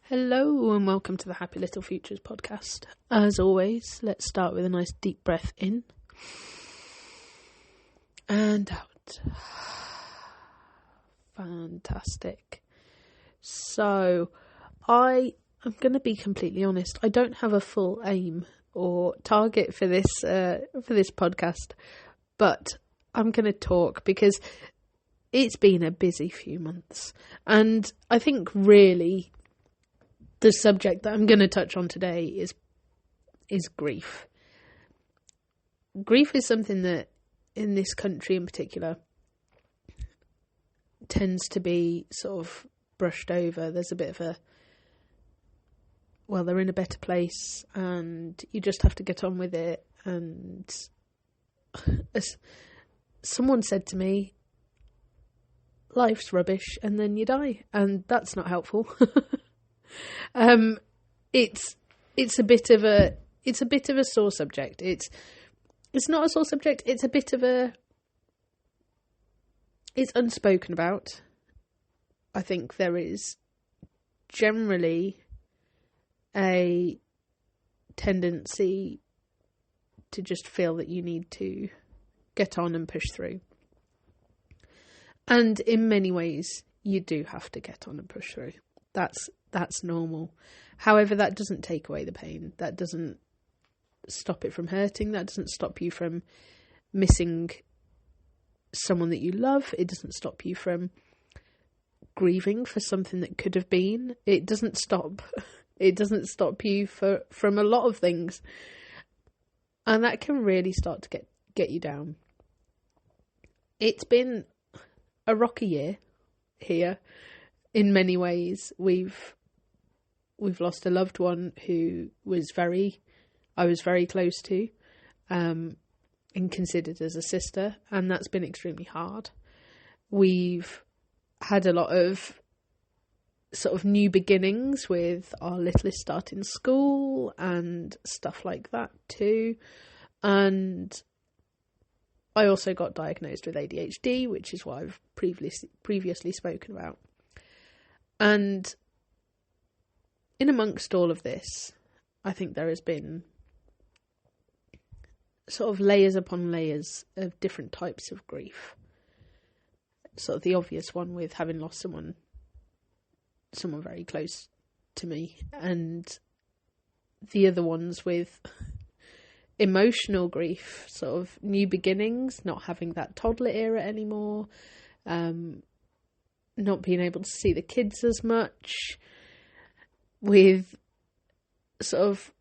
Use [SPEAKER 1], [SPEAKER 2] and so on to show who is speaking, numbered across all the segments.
[SPEAKER 1] Hello and welcome to the Happy Little Futures podcast. As always, let's start with a nice deep breath in and out. Fantastic. So, I am going to be completely honest. I don't have a full aim or target for this podcast, but I'm going to talk because it's been a busy few months, and I think really the subject that I'm going to touch on today is grief. Grief is something that, in this country in particular, tends to be sort of brushed over. There's a bit of they're in a better place and you just have to get on with it. And as someone said to me, life's rubbish and then you die, and that's not helpful. It's a bit of a sore subject. It's not a sore subject. It's unspoken about. I think there is generally a tendency to just feel that you need to get on and push through. And in many ways, you do have to get on and push through. That's normal. However, that doesn't take away the pain. That doesn't stop it from hurting. That doesn't stop you from missing someone that you love. It doesn't stop you from grieving for something that could have been. It doesn't stop you from a lot of things. And that can really start to get you down. It's been a rocky year here. In many ways, we've lost a loved one who I was very close to, and considered as a sister, and that's been extremely hard. We've had a lot of sort of new beginnings with our littlest starting school and stuff like that too, and I also got diagnosed with ADHD, which is what I've previously spoken about. And in amongst all of this, I think there has been sort of layers upon layers of different types of grief. Sort of the obvious one with having lost someone very close to me, and the other ones with emotional grief, sort of new beginnings, not having that toddler era anymore, not being able to see the kids as much, with sort of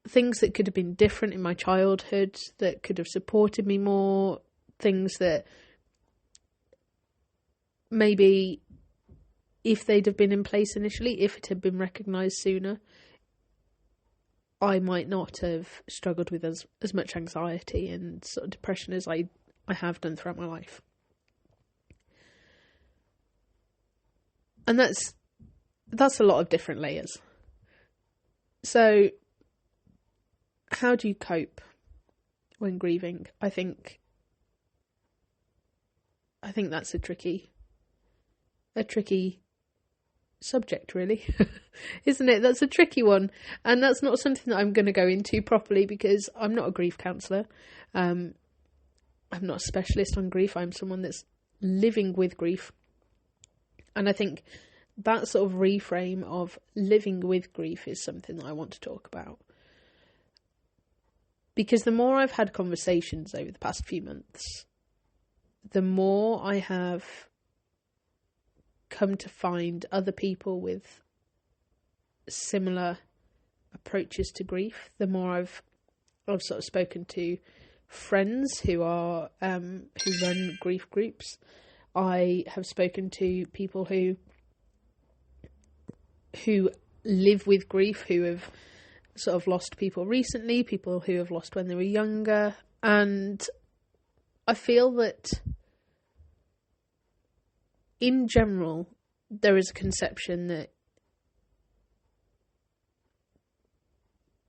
[SPEAKER 1] things that could have been different in my childhood, that could have supported me more, things that maybe if they'd have been in place initially, if it had been recognised sooner, I might not have struggled with as much anxiety and sort of depression as I have done throughout my life. And that's a lot of different layers. So, how do you cope when grieving? I think that's a tricky subject, really, isn't it? That's a tricky one, and that's not something that I'm going to go into properly because I'm not a grief counsellor. I'm not a specialist on grief. I'm someone that's living with grief. And I think that sort of reframe of living with grief is something that I want to talk about. Because the more I've had conversations over the past few months, the more I have come to find other people with similar approaches to grief, the more I've sort of spoken to friends who run grief groups. I have spoken to people who live with grief, who have sort of lost people recently, people who have lost when they were younger, and I feel that in general there is a conception that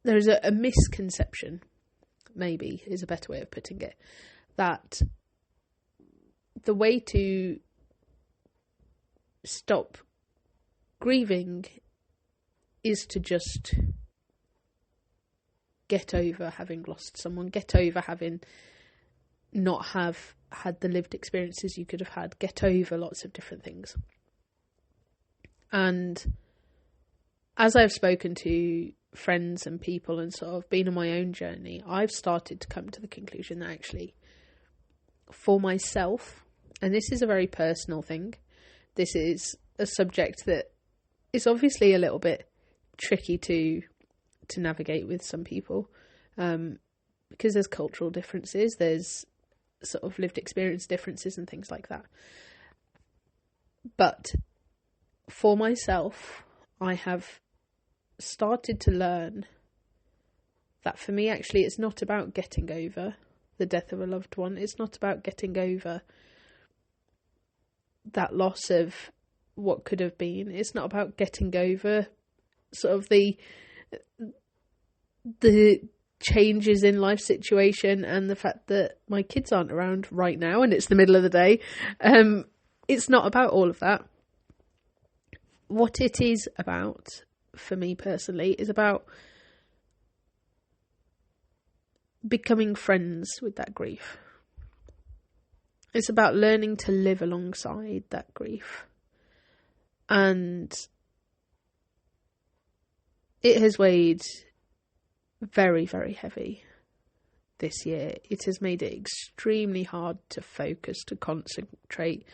[SPEAKER 1] there is a misconception, maybe is a better way of putting it, that the way to stop grieving is to just get over having lost someone, get over having not have had the lived experiences you could have had, get over lots of different things. And as I've spoken to friends and people and sort of been on my own journey, I've started to come to the conclusion that actually, for myself, and this is a very personal thing, this is a subject that is obviously a little bit tricky to navigate with some people, because there's cultural differences, there's sort of lived experience differences and things like that. But for myself, I have started to learn that for me, actually, it's not about getting over the death of a loved one. It's not about getting over that loss of what could have been. It's not about getting over sort of the changes in life situation and the fact that my kids aren't around right now and it's the middle of the day. It's not about all of that. What it is about, for me personally, is about becoming friends with that grief. It's about learning to live alongside that grief. And it has weighed very, very heavy this year. It has made it extremely hard to focus, to concentrate,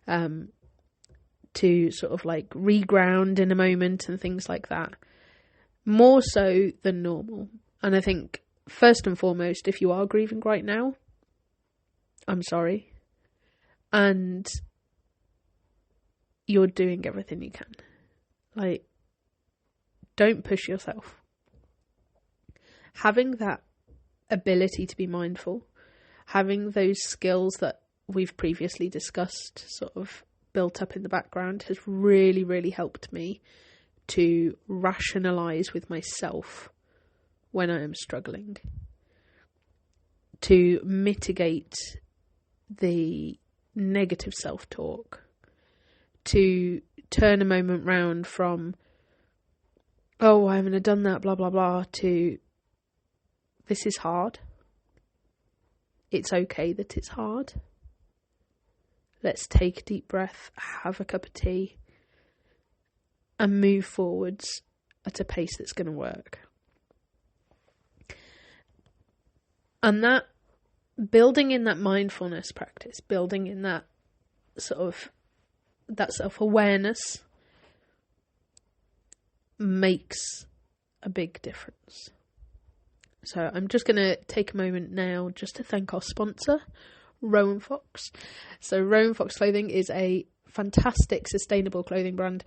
[SPEAKER 1] to sort of like reground in a moment and things like that. More so than normal. And I think, first and foremost, if you are grieving right now, I'm sorry. And you're doing everything you can. Like, don't push yourself. Having that ability to be mindful, having those skills that we've previously discussed sort of built up in the background has really, really helped me to rationalise with myself when I am struggling, to mitigate the negative self-talk, to turn a moment round from, oh, why haven't I done that, blah, blah, blah, to this is hard. It's okay that it's hard. Let's take a deep breath, have a cup of tea, and move forwards at a pace that's going to work. And that, building in that mindfulness practice, building in that sort of, that self-awareness makes a big difference. So I'm just going to take a moment now just to thank our sponsor, Rowan Fox. So Rowan Fox Clothing is a fantastic sustainable clothing brand,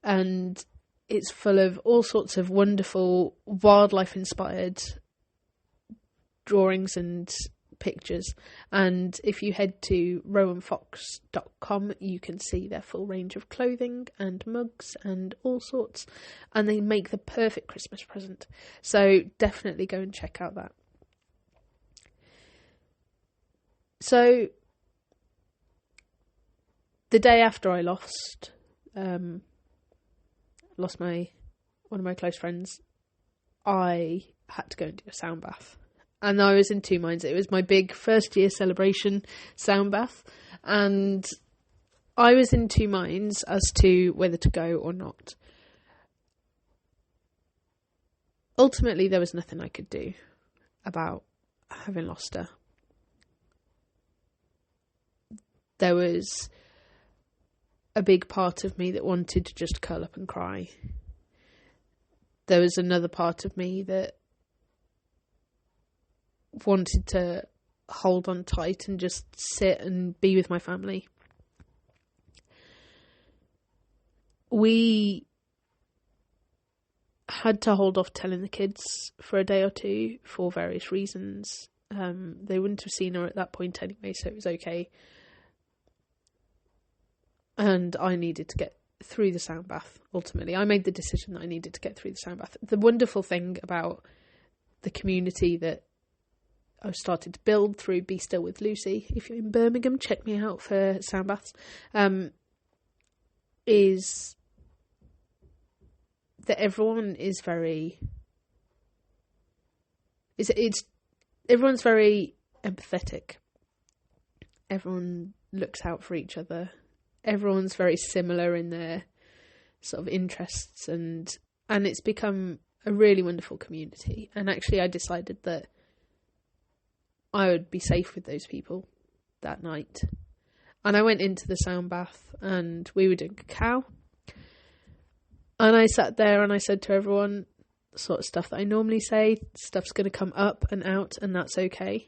[SPEAKER 1] and it's full of all sorts of wonderful wildlife inspired drawings and pictures. And if you head to rowanfox.com, you can see their full range of clothing and mugs and all sorts, and they make the perfect Christmas present. So definitely go and check out that. So the day after I lost one of my close friends, I had to go and do a sound bath. And I was in two minds. It was my big first year celebration sound bath, and I was in two minds as to whether to go or not. Ultimately, there was nothing I could do about having lost her. There was a big part of me that wanted to just curl up and cry. There was another part of me that wanted to hold on tight and just sit and be with my family. We had to hold off telling the kids for a day or two for various reasons. They wouldn't have seen her at that point anyway, so it was okay. And I needed to get through the sound bath, ultimately. I made the decision that I needed to get through the sound bath. The wonderful thing about the community that I've started to build through Be Still with Lucy, if you're in Birmingham, check me out for sound baths, is that everyone is very... Everyone's very empathetic. Everyone looks out for each other. Everyone's very similar in their sort of interests, and it's become a really wonderful community. And actually I decided that I would be safe with those people that night. And I went into the sound bath and we were doing cacao. And I sat there and I said to everyone, sort of stuff that I normally say, stuff's going to come up and out, and that's okay.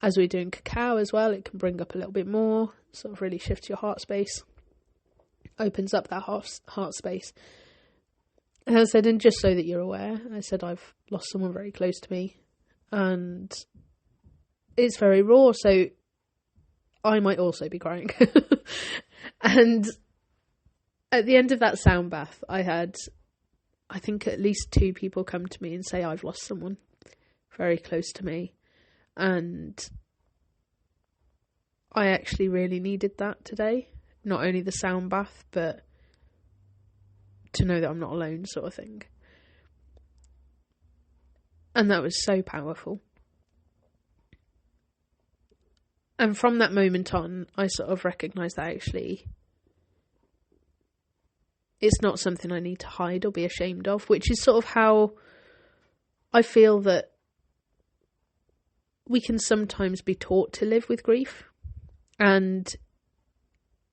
[SPEAKER 1] As we're doing cacao as well, it can bring up a little bit more, sort of really shifts your heart space, opens up that heart space. And I said, and just so that you're aware, I said, I've lost someone very close to me, and it's very raw, so I might also be crying. And at the end of that sound bath, I had, I think, at least 2 people come to me and say, I've lost someone very close to me. And I actually really needed that today. Not only the sound bath, but to know that I'm not alone, sort of thing. And that was so powerful. And from that moment on, I sort of recognised that actually it's not something I need to hide or be ashamed of, which is sort of how I feel that we can sometimes be taught to live with grief. And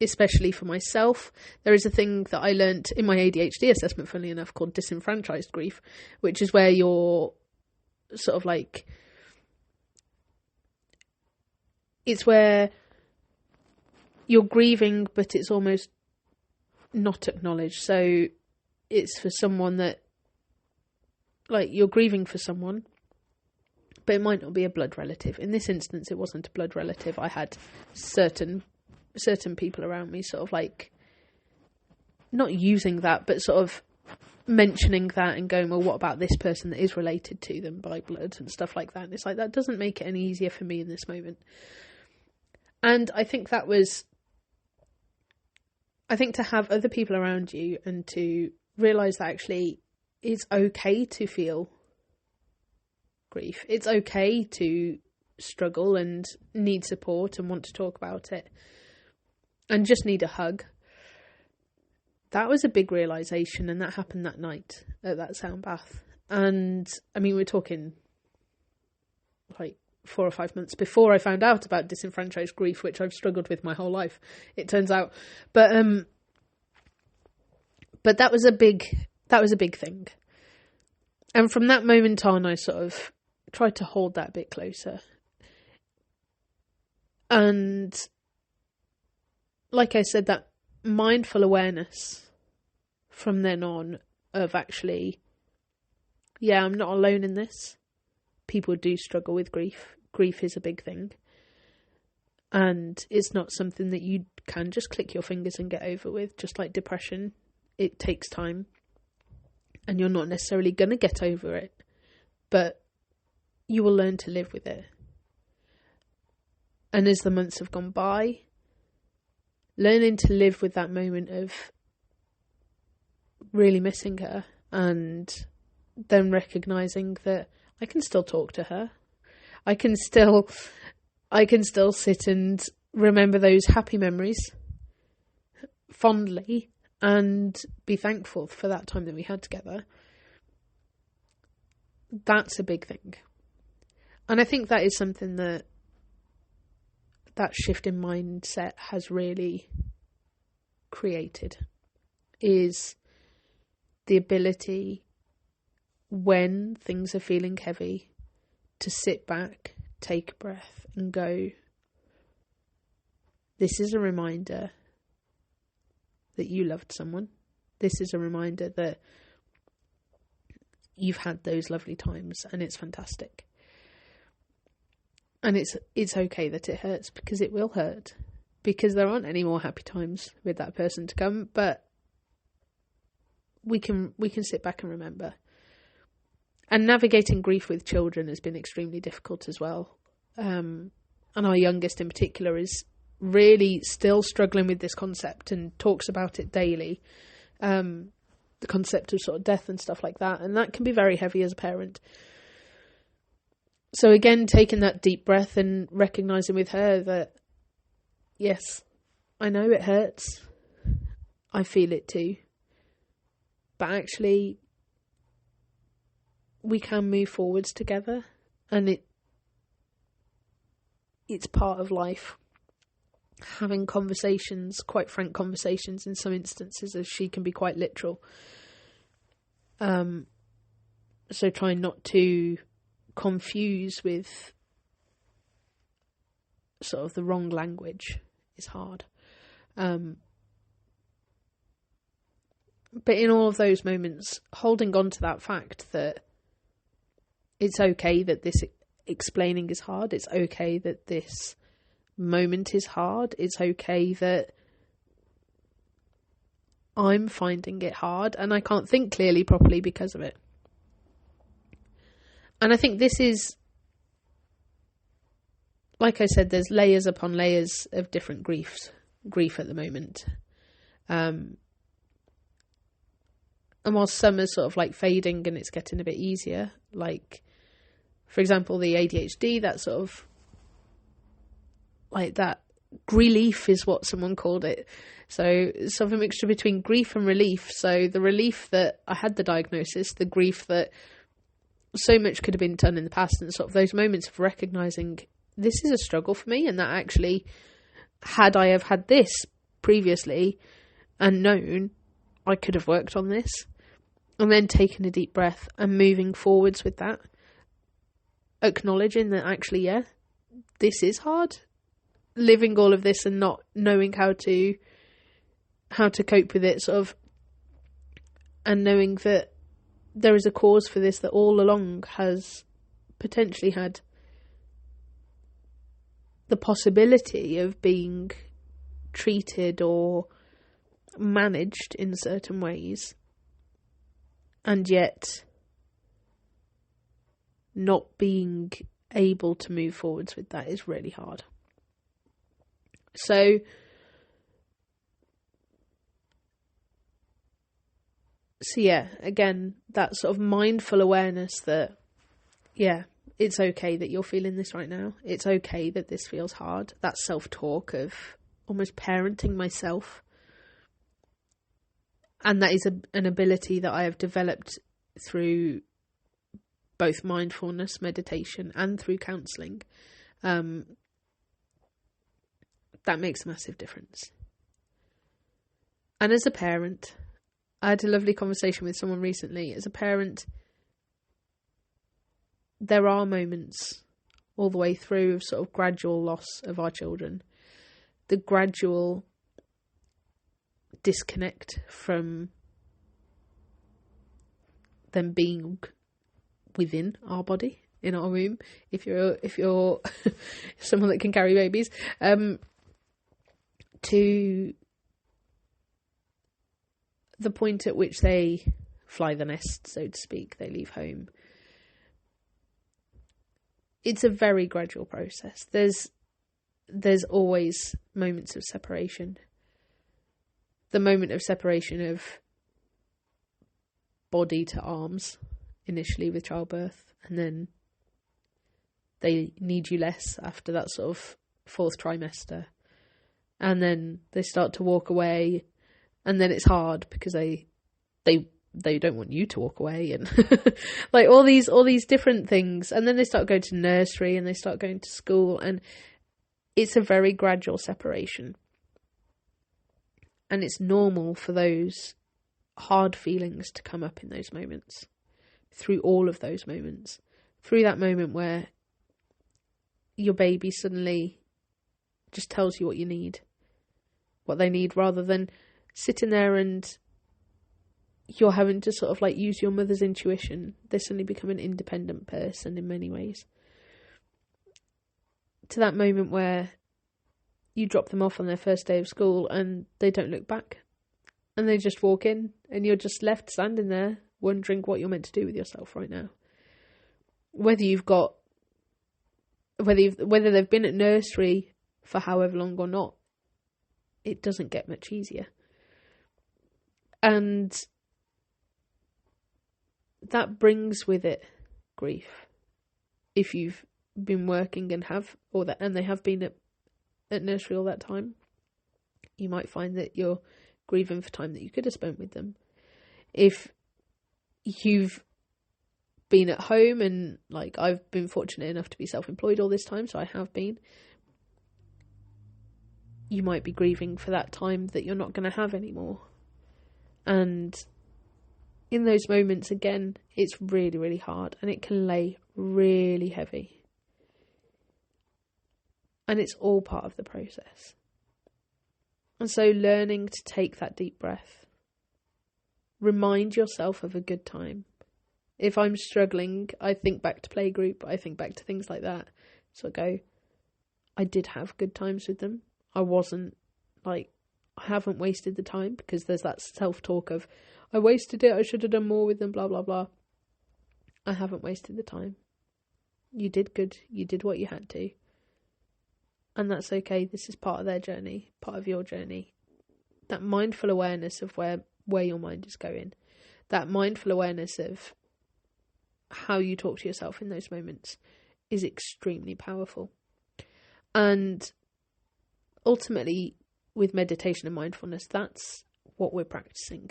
[SPEAKER 1] especially for myself, there is a thing that I learnt in my ADHD assessment, funnily enough, called disenfranchised grief, which is where you're sort of like, it's where you're grieving, but it's almost not acknowledged. So it's for someone that, like, you're grieving for someone, but it might not be a blood relative. In this instance, it wasn't a blood relative. I had certain people around me sort of like not using that, but sort of mentioning that and going, well, what about this person that is related to them by blood and stuff like that? And it's like, that doesn't make it any easier for me in this moment. And I think that was, I think to have other people around you and to realise that actually it's okay to feel grief. It's okay to struggle and need support and want to talk about it and just need a hug. That was a big realisation, and that happened that night at that sound bath. And I mean, we're talking like 4 or 5 months before I found out about disenfranchised grief, which I've struggled with my whole life, it turns out. But that was a big thing. And from that moment on, I sort of tried to hold that a bit closer. And like I said, that mindful awareness from then on of actually, yeah, I'm not alone in this. People do struggle with grief. Grief is a big thing. And it's not something that you can just click your fingers and get over with. Just like depression, it takes time. And you're not necessarily going to get over it. But you will learn to live with it. And as the months have gone by, learning to live with that moment of really missing her, and then recognising that I can still talk to her. I can still sit and remember those happy memories fondly and be thankful for that time that we had together. That's a big thing. And I think that is something that shift in mindset has really created, is the ability, when things are feeling heavy, to sit back, take a breath and go, this is a reminder that you loved someone. This is a reminder that you've had those lovely times and it's fantastic. And it's okay that it hurts, because it will hurt, because there aren't any more happy times with that person to come, but we can sit back and remember. And navigating grief with children has been extremely difficult as well. And our youngest in particular is really still struggling with this concept and talks about it daily. the concept of sort of death and stuff like that. And that can be very heavy as a parent. So again, taking that deep breath and recognising with her that, yes, I know it hurts. I feel it too. But actually, we can move forwards together. And it's part of life. Having conversations, quite frank conversations in some instances, as she can be quite literal. So trying not to confuse with sort of the wrong language is hard. But in all of those moments, holding on to that fact that it's okay that this explaining is hard. It's okay that this moment is hard. It's okay that I'm finding it hard and I can't think clearly properly because of it. And I think this is, like I said, there's layers upon layers of different grief at the moment. And while some are sort of like fading and it's getting a bit easier, like, for example, the ADHD, that sort of, like that relief is what someone called it. So sort of a mixture between grief and relief. So the relief that I had the diagnosis, the grief that so much could have been done in the past, and sort of those moments of recognising this is a struggle for me, and that actually, had I have had this previously and known, I could have worked on this. And then taking a deep breath and moving forwards with that. Acknowledging that actually, yeah, this is hard. Living all of this and not knowing how to cope with it, sort of, and knowing that there is a cause for this that all along has potentially had the possibility of being treated or managed in certain ways, and yet not being able to move forwards with that is really hard. So yeah, again, that sort of mindful awareness that, yeah, it's okay that you're feeling this right now. It's okay that this feels hard. That self-talk of almost parenting myself. And that is an ability that I have developed through both mindfulness, meditation, and through counselling. That makes a massive difference. And as a parent, I had a lovely conversation with someone recently. As a parent, there are moments all the way through of sort of gradual loss of our children. The gradual disconnect from them being within our body, in our womb, if you're someone that can carry babies, to the point at which they fly the nest, so to speak, they leave home. It's a very gradual process. There's always moments of separation. The moment of separation of body to arms, initially with childbirth, and then they need you less after that sort of 4th trimester. And then they start to walk away, and then it's hard because they don't want you to walk away, and like all these different things. And then they start going to nursery and they start going to school, and it's a very gradual separation. And it's normal for those hard feelings to come up in those moments, through all of those moments, through that moment where your baby suddenly just tells you what you need, what they need, rather than sitting there and you're having to sort of like use your mother's intuition. They suddenly become an independent person in many ways. To that moment where you drop them off on their first day of school and they don't look back, and they just walk in, and you're just left standing there wondering what you're meant to do with yourself right now. Whether they've been at nursery for however long or not, it doesn't get much easier. And that brings with it grief. If you've been working and they have been at nursery all that time, you might find that you're grieving for time that you could have spent with them. If you've been at home, and like I've been fortunate enough to be self-employed all this time, so I have been, you might be grieving for that time that you're not going to have anymore. And in those moments, again, it's really, really hard, and it can lay really heavy. And it's all part of the process. And so learning to take that deep breath, remind yourself of a good time. If I'm struggling, I think back to playgroup, I think back to things like that. So I did have good times with them. I haven't wasted the time, because there's that self-talk of, I wasted it, I should have done more with them, blah, blah, blah. I haven't wasted the time. You did good. You did what you had to. And that's okay. This is part of their journey, part of your journey. That mindful awareness of where your mind is going. That mindful awareness of how you talk to yourself in those moments is extremely powerful. And ultimately, with meditation and mindfulness, that's what we're practicing.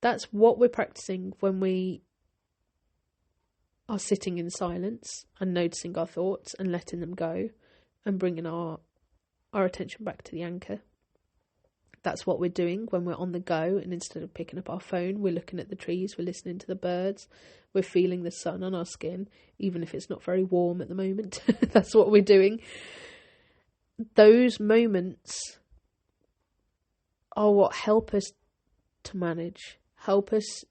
[SPEAKER 1] That's what we're practicing when we are sitting in silence and noticing our thoughts and letting them go and bringing our attention back to the anchor. That's what we're doing when we're on the go, and instead of picking up our phone, we're looking at the trees, we're listening to the birds, we're feeling the sun on our skin, even if it's not very warm at the moment. That's what we're doing. Those moments are what help us to manage, help us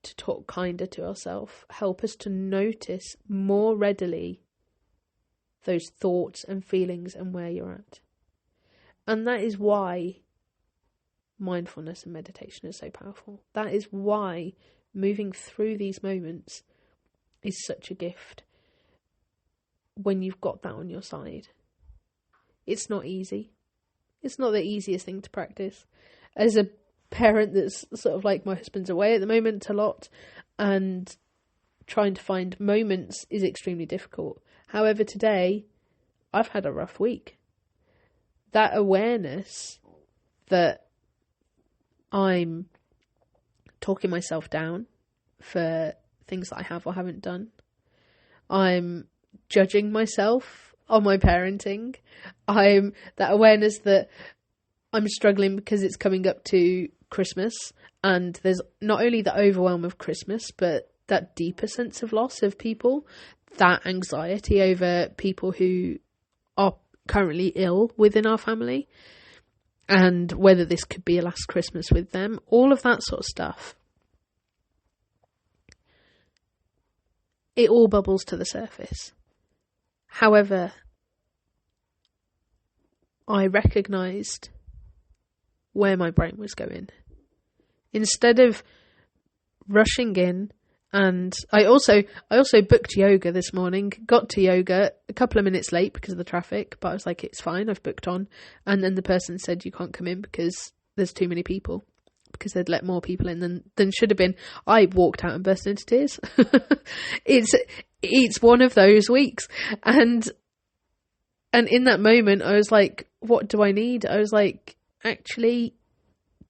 [SPEAKER 1] to talk kinder to ourselves, help us to notice more readily those thoughts and feelings and where you're at. And that is why mindfulness and meditation is so powerful. That is why moving through these moments is such a gift when you've got that on your side. It's not easy. It's not the easiest thing to practice. As a parent that's sort of like, my husband's away at the moment a lot, and trying to find moments is extremely difficult. However, today I've had a rough week. That awareness that I'm talking myself down for things that I have or haven't done, I'm judging myself on my parenting, I'm that awareness that I'm struggling because it's coming up to Christmas, and there's not only the overwhelm of Christmas, but that deeper sense of loss of people, that anxiety over people who are currently ill within our family, and whether this could be a last Christmas with them, all of that sort of stuff. It all bubbles to the surface. However, I recognised where my brain was going. Instead of rushing in, and I also booked yoga this morning, got to yoga a couple of minutes late because of the traffic, but I was like, it's fine, I've booked on. And then the person said, you can't come in because there's too many people, because they'd let more people in than should have been. I walked out and burst into tears. It's one of those weeks. And in that moment, I was like, what do I need? I was like, actually,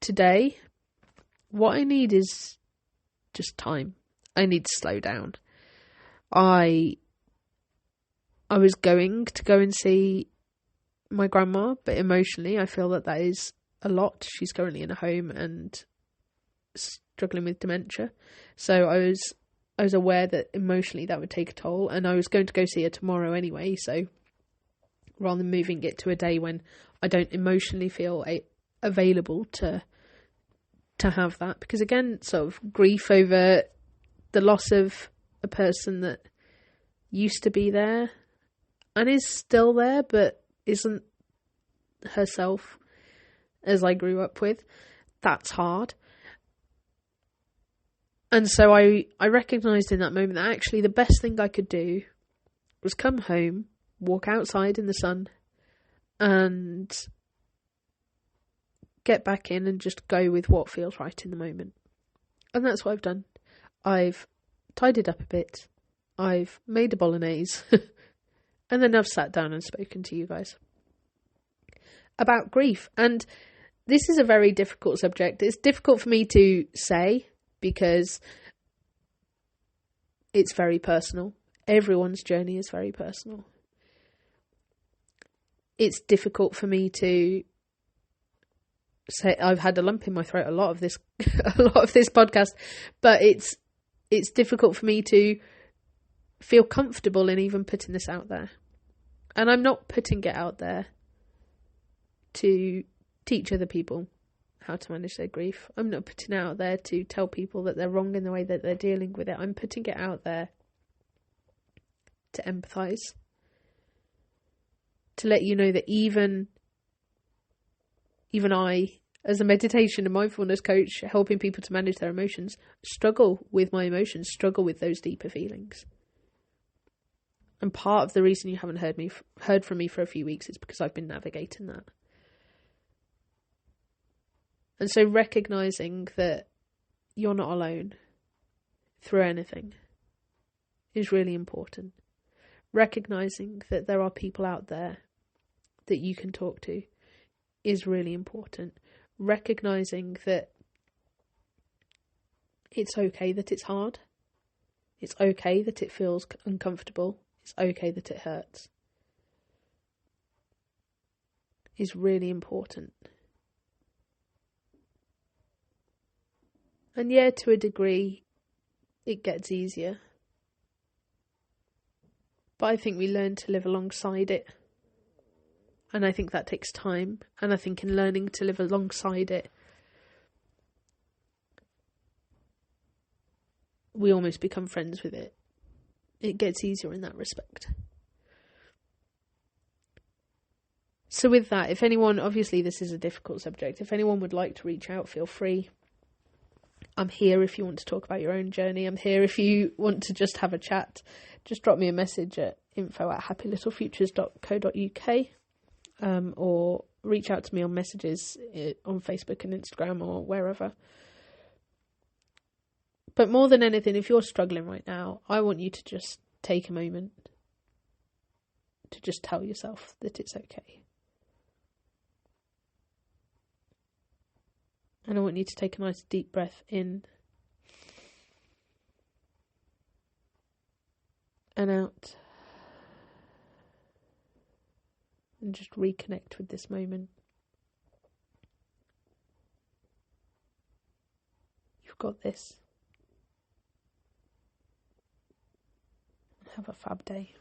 [SPEAKER 1] today, what I need is just time. I need to slow down. I was going to go and see my grandma, but emotionally, I feel that is a lot. She's currently in a home and struggling with dementia. So I was aware that emotionally that would take a toll, and I was going to go see her tomorrow anyway. So rather than moving it to a day when I don't emotionally feel available to have that, because again, sort of grief over the loss of a person that used to be there and is still there, but isn't herself as I grew up with. That's hard. And so I recognised in that moment that actually the best thing I could do was come home, walk outside in the sun, and get back in and just go with what feels right in the moment. And that's what I've done. I've tidied up a bit. I've made a bolognese. And then I've sat down and spoken to you guys about grief. And this is a very difficult subject. It's difficult for me to say because it's very personal. Everyone's journey is very personal. It's difficult for me to say. I've had a lump in my throat a lot of this podcast, but it's difficult for me to feel comfortable in even putting this out there. And I'm not putting it out there to teach other people how to manage their grief. I'm not putting it out there to tell people that they're wrong in the way that they're dealing with it. I'm putting it out there to empathise, to let you know that even I, as a meditation and mindfulness coach, helping people to manage their emotions, struggle with my emotions, struggle with those deeper feelings. And part of the reason you haven't heard from me for a few weeks is because I've been navigating that. And so recognising that you're not alone through anything is really important. Recognising that there are people out there that you can talk to is really important. Recognising that it's okay that it's hard. It's okay that it feels uncomfortable. It's okay that it hurts. Is really important. And yeah, to a degree, it gets easier. But I think we learn to live alongside it. And I think that takes time. And I think in learning to live alongside it, we almost become friends with it. It gets easier in that respect. So with that, if anyone, obviously this is a difficult subject, if anyone would like to reach out, feel free. I'm here if you want to talk about your own journey. I'm here if you want to just have a chat. Just drop me a message at info@happylittlefutures.co.uk or reach out to me on messages on Facebook and Instagram or wherever. But more than anything, if you're struggling right now, I want you to just take a moment to just tell yourself that it's okay. And I want you to take a nice deep breath in and out. And just reconnect with this moment. You've got this. Have a fab day.